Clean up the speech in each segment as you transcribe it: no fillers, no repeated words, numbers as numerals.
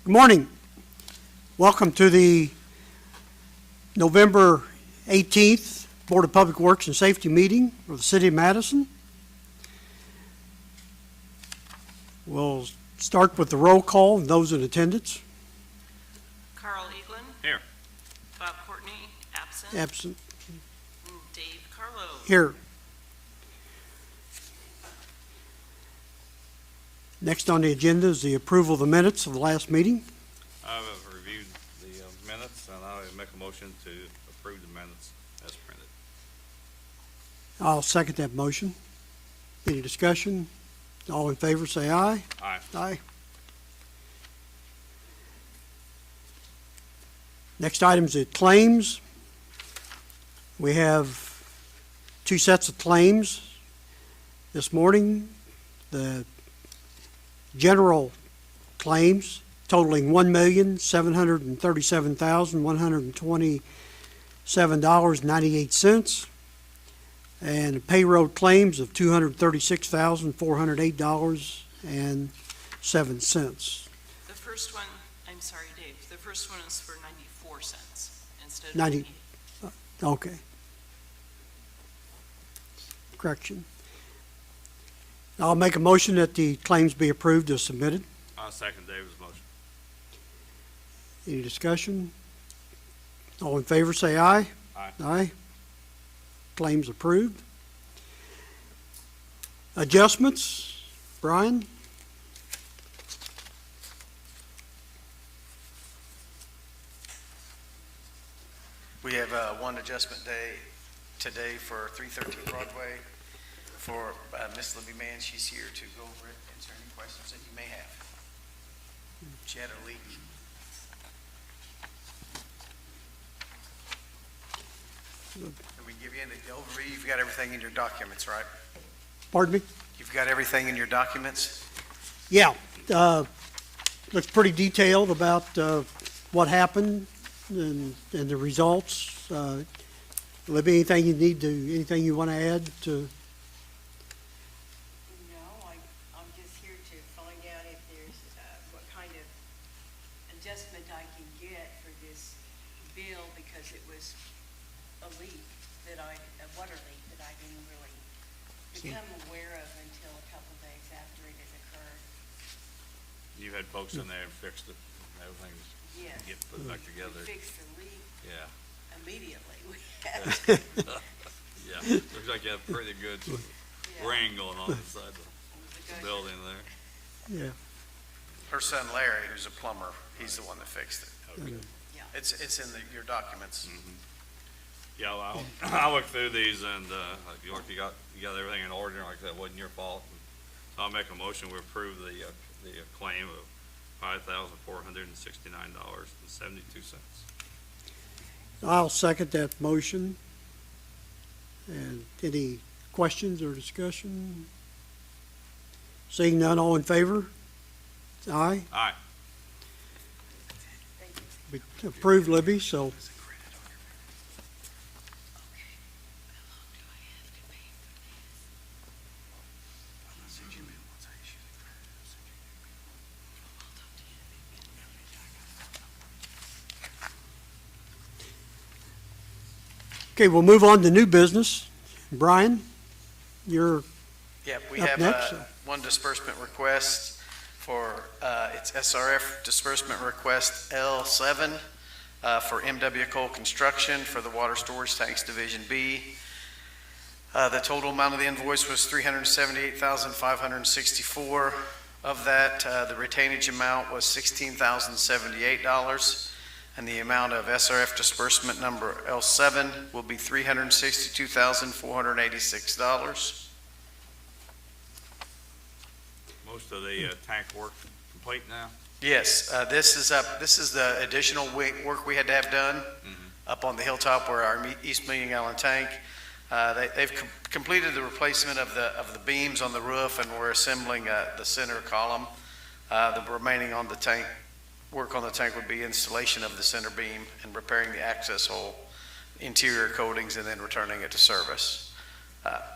Good morning. Welcome to the November 18th Board of Public Works and Safety meeting of the City of Madison. We'll start with the roll call and those in attendance. Carl Eaglin. Here. Bob Courtney, absent. Absent. Dave Carlo. Here. Next on the agenda is the approval of the minutes of the last meeting. I've reviewed the minutes, and I make a motion to approve the minutes as printed. I'll second that motion. Any discussion? All in favor say aye. Aye. Aye. Next item is the claims. We have two sets of claims this morning. The general claims totaling $1,737,127.98, and payroll claims of $236,408.07. The first one, I'm sorry, Dave, the first one is for 94 cents instead of 90. Okay. Correction. I'll make a motion that the claims be approved as submitted. I'll second David's motion. Any discussion? All in favor say aye. Aye. Aye. Claims approved. Adjustments, Brian? We have one adjustment day today for 313 Broadway for Miss Libby Mann. She's here to go over it, answer any questions that you may have. She had a leak. Can we give you an overview? You've got everything in your documents, right? Pardon me? You've got everything in your documents? Yeah. Looks pretty detailed about what happened and the results. Libby, anything you want to add to? No, I'm just here to find out if there's, what kind of adjustment I can get for this bill, because it was a leak a water leak that I didn't really become aware of until a couple days after it had occurred. You had folks in there and fixed it, and everything's Yes. getting put back together. We fixed the leak Yeah. immediately. We had Yeah. Looks like you have a pretty good ring going on inside the building there. Yeah. Her son Larry, who's a plumber, he's the one that fixed it. Okay. Yeah. It's in your documents. Yeah, well, I'll look through these, and like you got everything in order. Like that wasn't your fault. So I'll make a motion to approve the claim of $5,469.72. I'll second that motion. And any questions or discussion? Seeing none, all in favor? Aye. Aye. We approved, Libby, so. Okay, we'll move on to new business. Brian, you're Yeah, we Up have next. one disbursement request for, it's SRF disbursement request L7 for MW Cole Construction for the Water Storage Tanks Division B. The total amount of the invoice was $378,564. Of that, the retainage amount was $16,078. And the amount of SRF disbursement number L7 will be $362,486. Most of the tank work complete now. Yes, this is the additional work we had to have done up on the hilltop where our East Million Gallon tank. They've completed the replacement of the beams on the roof, and we're assembling the center column. The remaining on the tank work on the tank would be installation of the center beam and repairing the access hole, interior coatings, and then returning it to service.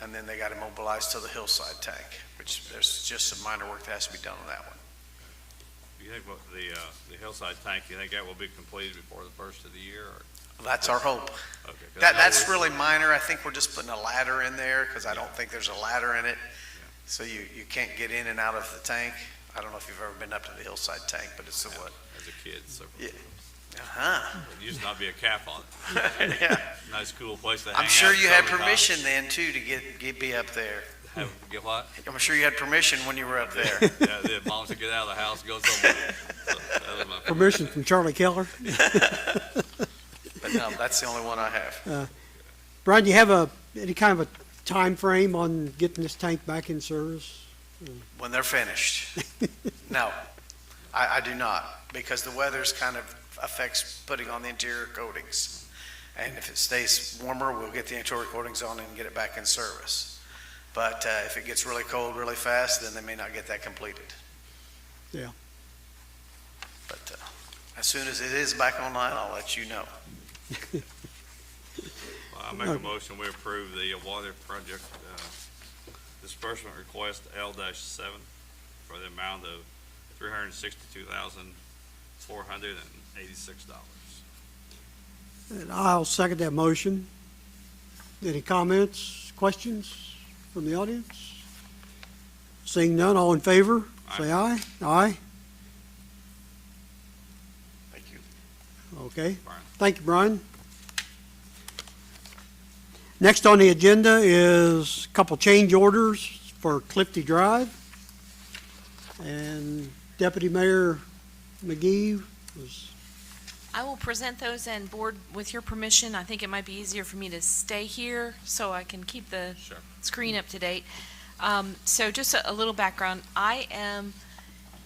And then they got it mobilized to the hillside tank. which there's just some minor work that has to be done on that one. You think what the hillside tank, you think that will be completed before the first of the year, or? That's our hope. Okay. 'Cause I know That's we- really minor. I think we're just putting a ladder in there, because I don't think there's a ladder in it. So you can't get in and out of the tank. I don't know if you've ever been up to the hillside tank, but it's a what? As a kid, so. Yeah. Uh-huh. There used not be a cap on it. Yeah. Nice, cool place to hang out. I'm sure you had summertime. permission then too to be up there. Get what? I'm sure you had permission when you were up there. Yeah, the moms to get out of the house, go somewhere. So that was my Permission from Charlie Keller. But no, that's the only one I have. Brian, do you have any kind of a time frame on getting this tank back in service? When they're finished. No, I do not, because the weather's kind of affects putting on the interior coatings. And if it stays warmer, we'll get the interior coatings on and get it back in service. But if it gets really cold really fast, then they may not get that completed. Yeah. But as soon as it is back online, I'll let you know. I make a motion, we approve the water project disbursement request L-7 for the amount of $362,486. And I'll second that motion. Any comments, questions from the audience? Seeing none, all in favor, say aye. Aye. Thank you. Okay. Brian. Thank you, Brian. Next on the agenda is a couple change orders for Clifty Drive. And Deputy Mayor McGee was, I will present those, and board, with your permission, I think it might be easier for me to stay here so I can keep the Sure. screen up to date. So just a little background. I am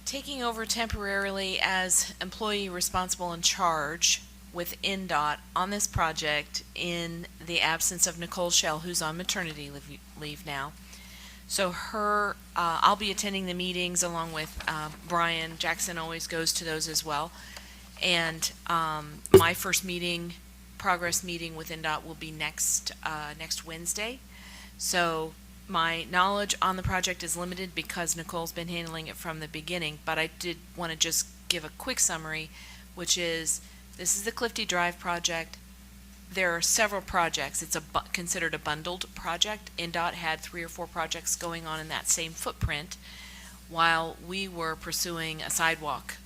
taking over temporarily as employee responsible in charge with NDOT on this project in the absence of Nicole Shell, who's on maternity leave now. So I'll be attending the meetings along with Brian. Jackson always goes to those as well. And my first progress meeting with NDOT will be next Wednesday. So my knowledge on the project is limited because Nicole's been handling it from the beginning, but I did want to just give a quick summary, which is this is the Clifty Drive project. There are several projects. It's considered a bundled project. NDOT had 3 or 4 projects going on in that same footprint while we were pursuing a sidewalk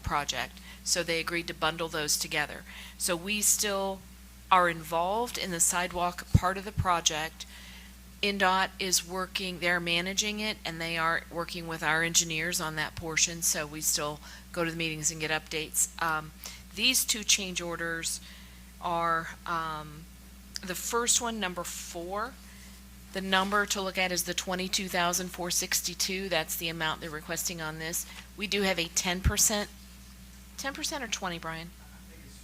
project. So they agreed to bundle those together. So we still are involved in the sidewalk part of the project. NDOT is working, they're managing it, and they are working with our engineers on that portion, so we still go to the meetings and get updates. These 2 change orders are the first one, number 4. The number to look at is the $22,462. That's the amount they're requesting on this. We do have a 10% or 20, Brian? I think it's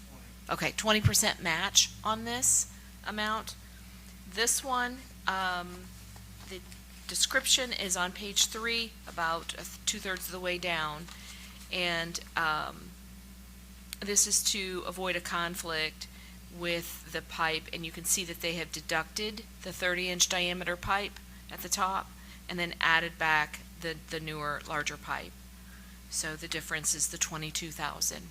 20. Okay, 20% match on this amount. This one, the description is on page 3, about 2/3 of the way down, and this is to avoid a conflict with the pipe, and you can see that they have deducted the 30-inch diameter pipe at the top and then added back the newer, larger pipe. So the difference is the $22,000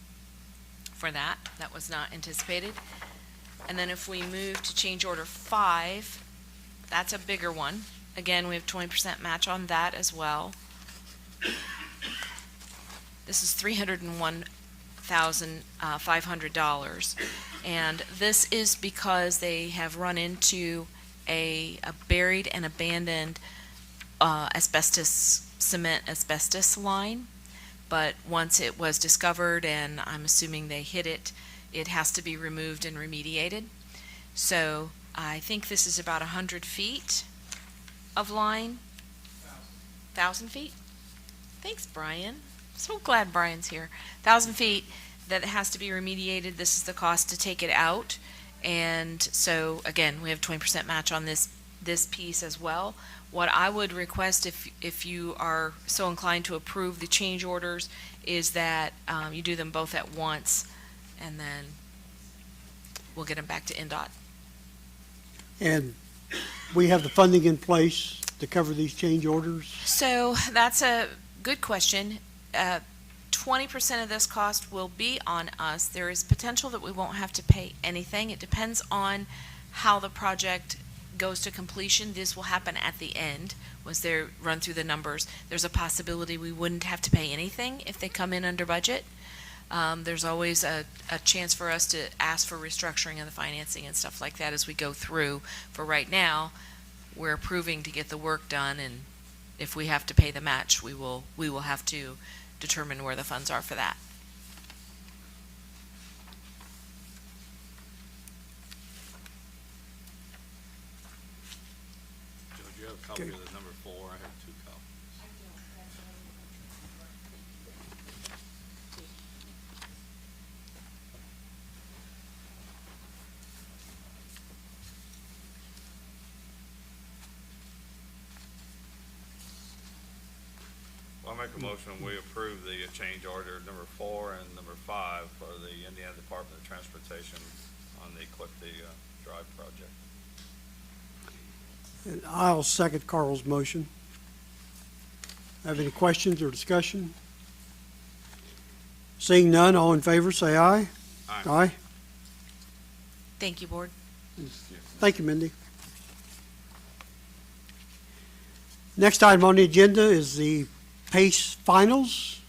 for that. That was not anticipated. And then if we move to change order 5, that's a bigger one. Again, we have 20% match on that as well. This is $301,500. And this is because they have run into a buried and abandoned cement asbestos line. But once it was discovered, and I'm assuming they hit it, it has to be removed and remediated. So I think this is about 100 feet of line. 1,000 feet? Thanks, Brian. So glad Brian's here. 1,000 feet that has to be remediated. This is the cost to take it out. And so, again, we have 20% match on this piece as well. What I would request, if you are so inclined to approve the change orders, is that you do them both at once, and then we'll get them back to NDOT. and we have the funding in place to cover these change orders? So that's a good question. 20% of this cost will be on us. There is potential that we won't have to pay anything. It depends on how the project goes to completion. This will happen at the end, once they run through the numbers. There's a possibility we wouldn't have to pay anything if they come in under budget. There's always a chance for us to ask for restructuring of the financing and stuff like that as we go through. For right now, we're approving to get the work done, and if we have to pay the match, we will have to determine where the funds are for that. Joe, do you have a copy Okay. of the number 4? I have 2 copies. Well, I make a motion, we approve the change order number 4 and number 5 for the Indiana Department of Transportation on the Clifty Drive project. And I'll second Carl's motion. Have any questions or discussion? Seeing none, all in favor, say aye. Aye. Aye. Thank you, Board. Thank you, Mindy. Next item on the agenda is the PACE Finals.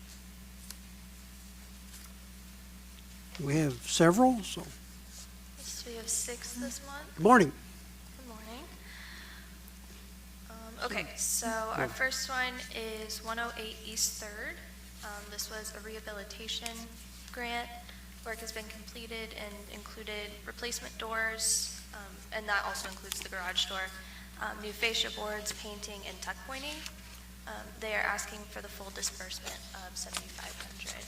We have several, so, Yes, we have 6 this month. good morning. Good morning. Okay, so our first one is 108 East 3rd. This was a rehabilitation grant. Work has been completed and included replacement doors, and that also includes the garage door, new fascia boards, painting, and tuck pointing. They are asking for the full disbursement of $7,500.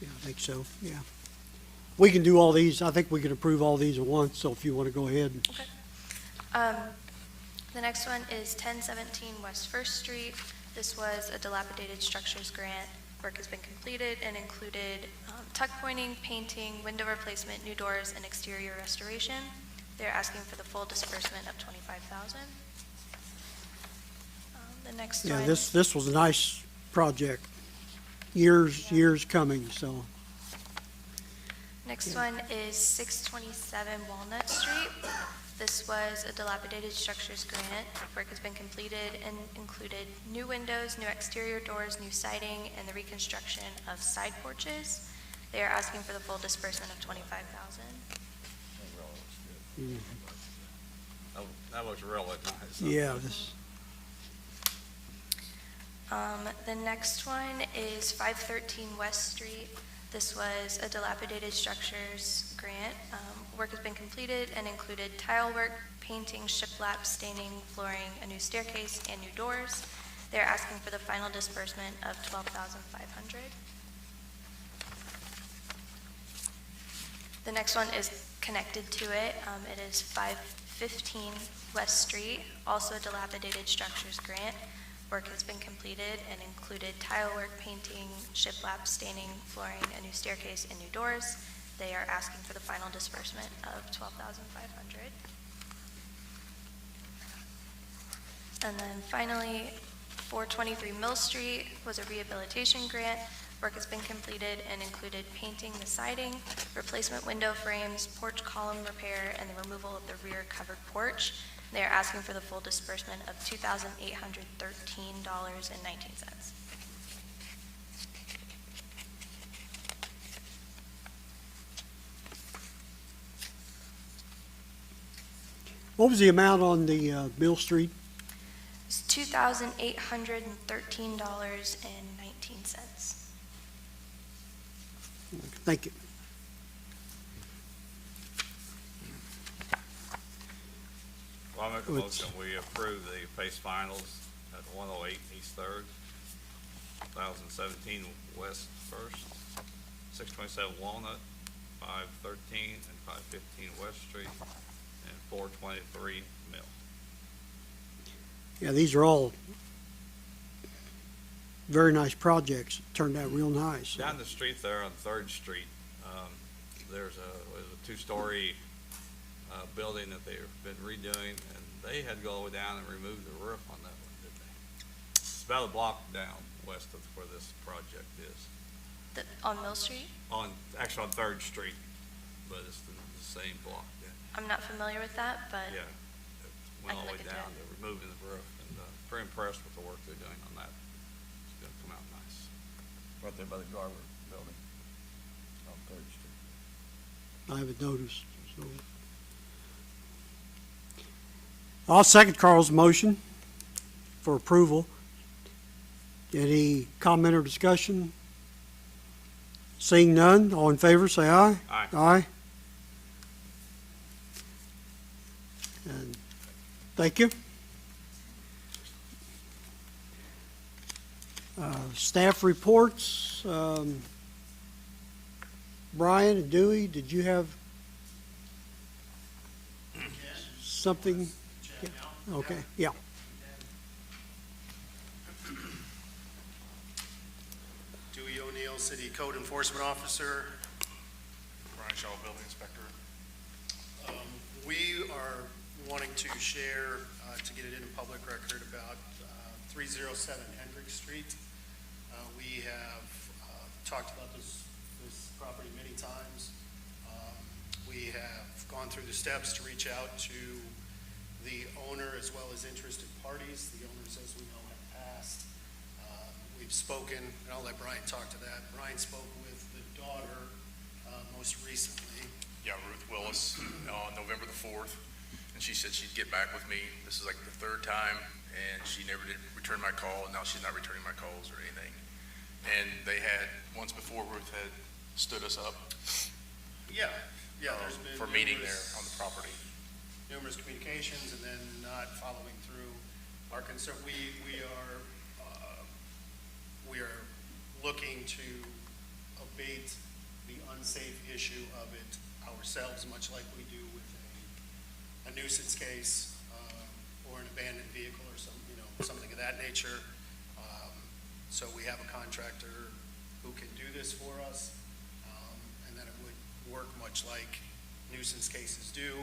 Yeah, I think so, yeah. We can do all these, I think we can approve all these at once, so if you want to go ahead. The next one is 1017 West First Street. This was a dilapidated structures grant. Work has been completed and included tuck pointing, painting, window replacement, new doors, and exterior restoration. They're asking for the full disbursement of $25,000. The next Yeah, one. this was a nice project. Years coming, so. Next one is 627 Walnut Street. This was a dilapidated structures grant. Work has been completed and included new windows, new exterior doors, new siding, and the reconstruction of side porches. They are asking for the full disbursement of $25,000. That looks really nice. Yeah, this, The next one is 513 West Street. This was a dilapidated structures grant. Work has been completed and included tile work, painting, shiplap, staining, flooring, a new staircase, and new doors. They're asking for the final disbursement of $12,500. The next one is connected to it. It is 515 West Street, also a dilapidated structures grant. Work has been completed and included tile work, painting, shiplap, staining, flooring, a new staircase, and new doors. They are asking for the final disbursement of $12,500. And then finally, 423 Mill Street was a rehabilitation grant. Work has been completed and included painting the siding, replacement window frames, porch column repair, and the removal of the rear covered porch. They are asking for the full disbursement of $2,813.19. what was the amount on the Mill Street? It's $2,813.19. Thank you. Well, I make a Which- motion, we approve the PACE Finals at 108 East 3rd, 2017 West First, 627 Walnut, 513 and 515 West Street, and 423 Mill. Yeah, these are all very nice projects. Turned out real nice. Down the street there on 3rd Street, there's a two-story building that they've been redoing, and they had to go all the way down and remove the roof on that one, didn't they? It's about a block down west of where this project is. On Mill Street? Actually on Third Street, but it's the same block. Yeah. I'm not familiar with that, but Yeah, it I went all can the way look into down it. to removing the roof, and very impressed with the work they're doing on that. It's gonna come out nice. Right there by the Garber building on Third Street. I haven't noticed, so. I'll second Carl's motion for approval. Any comment or discussion? Seeing none, all in favor, say aye. Aye. Aye. And thank you. Staff reports, Brian and Dewey, did you have something? Yeah. Okay, yeah. Dewey O'Neill, City Code Enforcement Officer. Brian Shaw, Building Inspector. We are wanting to share, to get it in a public record, about 307 Hendrick Street. We have talked about this property many times. We have gone through the steps to reach out to the owner as well as interested parties. The owners, as we know, have passed. We've spoken, and I'll let Brian talk to that. Brian spoke with the daughter most recently. Yeah, Ruth Willis, on November the 4th, and she said she'd get back with me. This is like the third time, and she never did return my call, and now she's not returning my calls or anything. And they had, once before, Ruth had stood us up Yeah, there's been for meeting there numerous- on the property. numerous communications and then not following through. Our concern, we are looking to abate the unsafe issue of it ourselves, much like we do with a nuisance case, or an abandoned vehicle or something of that nature. So we have a contractor who can do this for us, and then it would work much like nuisance cases do,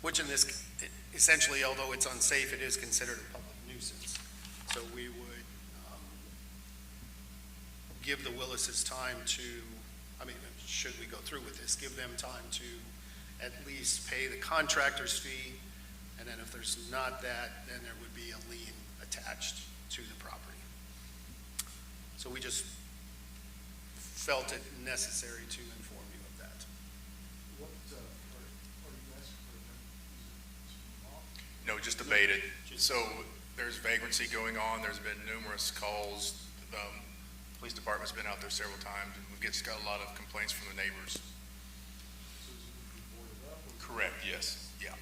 which in this, essentially, although it's unsafe, it is considered a public nuisance. So we would give the Willises time to, should we go through with this, give them time to at least pay the contractor's fee, and then if there's not that, then there would be a lien attached to the property. So we just felt it necessary to inform you of that. No, just abated. So there's vagrancy going on. There's been numerous calls. Police department's been out there several times, and we've just got a lot of complaints from the neighbors. Correct, yes, yeah.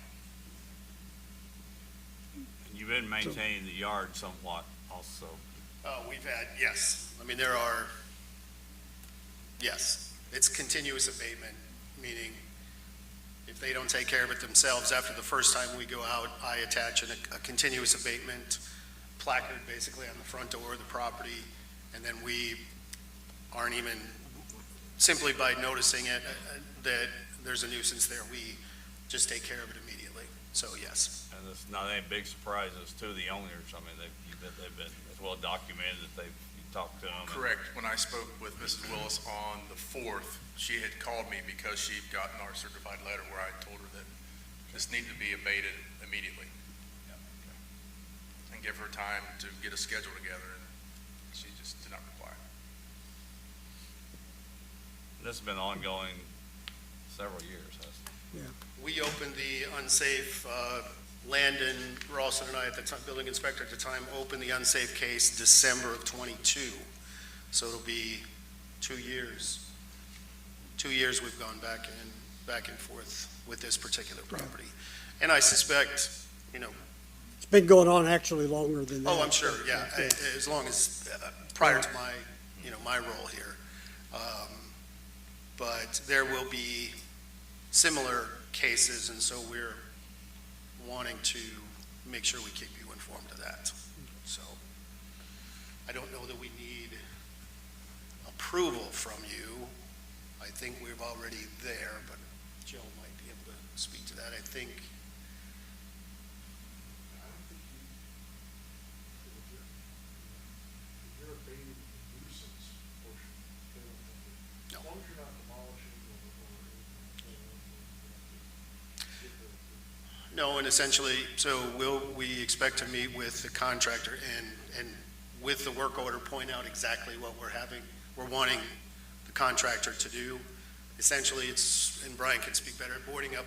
And you've been maintaining the yard somewhat also. We've had, yes. Yes, it's continuous abatement, meaning if they don't take care of it themselves, after the first time we go out, I attach a continuous abatement placard basically on the front door of the property, and then we aren't even, simply by noticing it, that there's a nuisance there, we just take care of it immediately. So yes. And it's not any big surprises to the owners. I mean, they've been as well documented that you talked to them. Correct. When I spoke with Mrs. Willis on the 4th, she had called me because she'd gotten our certified letter where I told her that this needed to be abated immediately. And give her time to get a schedule together, and she just did not reply. This has been ongoing several years, hasn't it? We opened the unsafe, Landon, Rawson and I at the time, building inspector at the time, opened the unsafe case December of '22. So it'll be 2 years. 2 years we've gone back and forth with this particular property. And I suspect, It's been going on actually longer than that. oh, I'm sure, yeah, as long as, prior to my, my role here. But there will be similar cases, and so we're wanting to make sure we keep you informed of that. So I don't know that we need approval from you I think we're already there, but Joe might be able to speak to that. I think. No. No, and essentially, so we expect to meet with the contractor and with the work order, point out exactly what we're wanting the contractor to do. Essentially, it's, and Brian can speak better, boarding up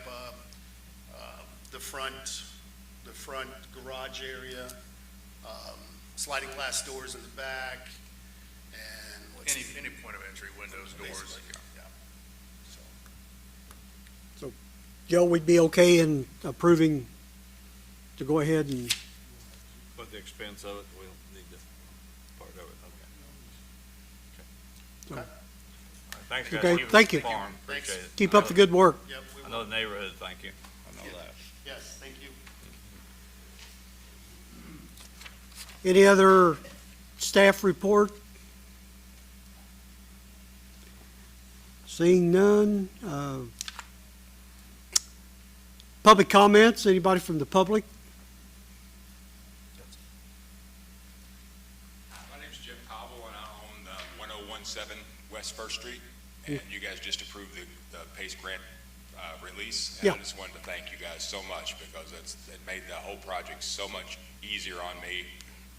the front garage area, sliding glass doors in the back, and what's Any point of entry, windows, doors. Basically. Yeah. Joe, we'd be okay in approving to go ahead and, But the expense of it, we'll need to, part of it, okay. Okay. All right, thanks, guys. Okay, Keep us thank you. informed. Thanks. Appreciate it. keep up the good work. Yep, we I will. know the neighborhood, thank you. I know Yeah. that. Yes, thank you. Any other staff report? Seeing none. Public comments, anybody from the public? My name's Jim Cobble, and I own 1017 West First Street, and you guys just approved the PACE grant release. And Yeah. I just wanted to thank you guys so much, because it made the whole project so much easier on me,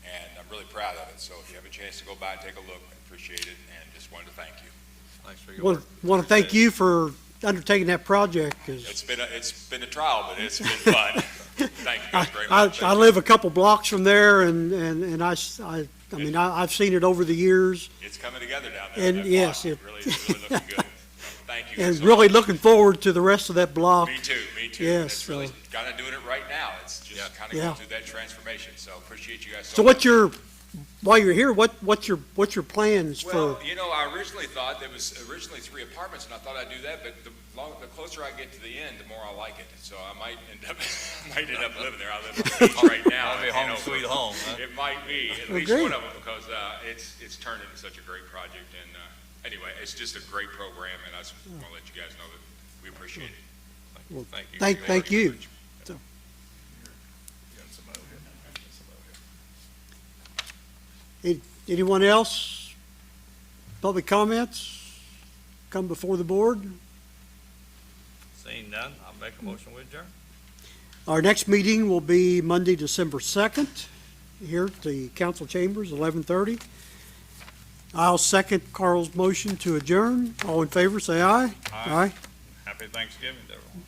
and I'm really proud of it. So if you have a chance to go by and take a look, I appreciate it, and just wanted to thank you. Thanks for your work. Want to thank you for undertaking that project, 'cause It's been a trial, but it's been fun. Thank you guys very much. I live a couple blocks from there, and mean, I've seen it over the years, It's coming together down there. and that yes, block. it- It's really looking good. Thank you guys and so really much. looking forward to the rest of that block. Me too. Yes, It's really so- kind of doing it right now. It's just kind of Yeah. going through that transformation. So appreciate you guys so So much. while you're here, what's your plans for? Well, I originally thought there was originally 3 apartments, and I thought I'd do that, but the closer I get to the end, the more I like it. So I might end up living there. I live on the beach right now. That'll be in home Hanover. sweet home, huh? It might be, at Oh, least great. one of them, because it's turned into such a great project. And anyway, it's just a great program, and I just want to let you guys know that we appreciate it. Well, Thank you. thank you. Anyone else? Public comments? Come before the board? Seeing none, I'll make a motion with adjourn. Our next meeting will be Monday, December 2nd, here at the council chambers, 11:30. I'll second Carl's motion to adjourn. All in favor, say aye. Aye. Happy Thanksgiving to everyone.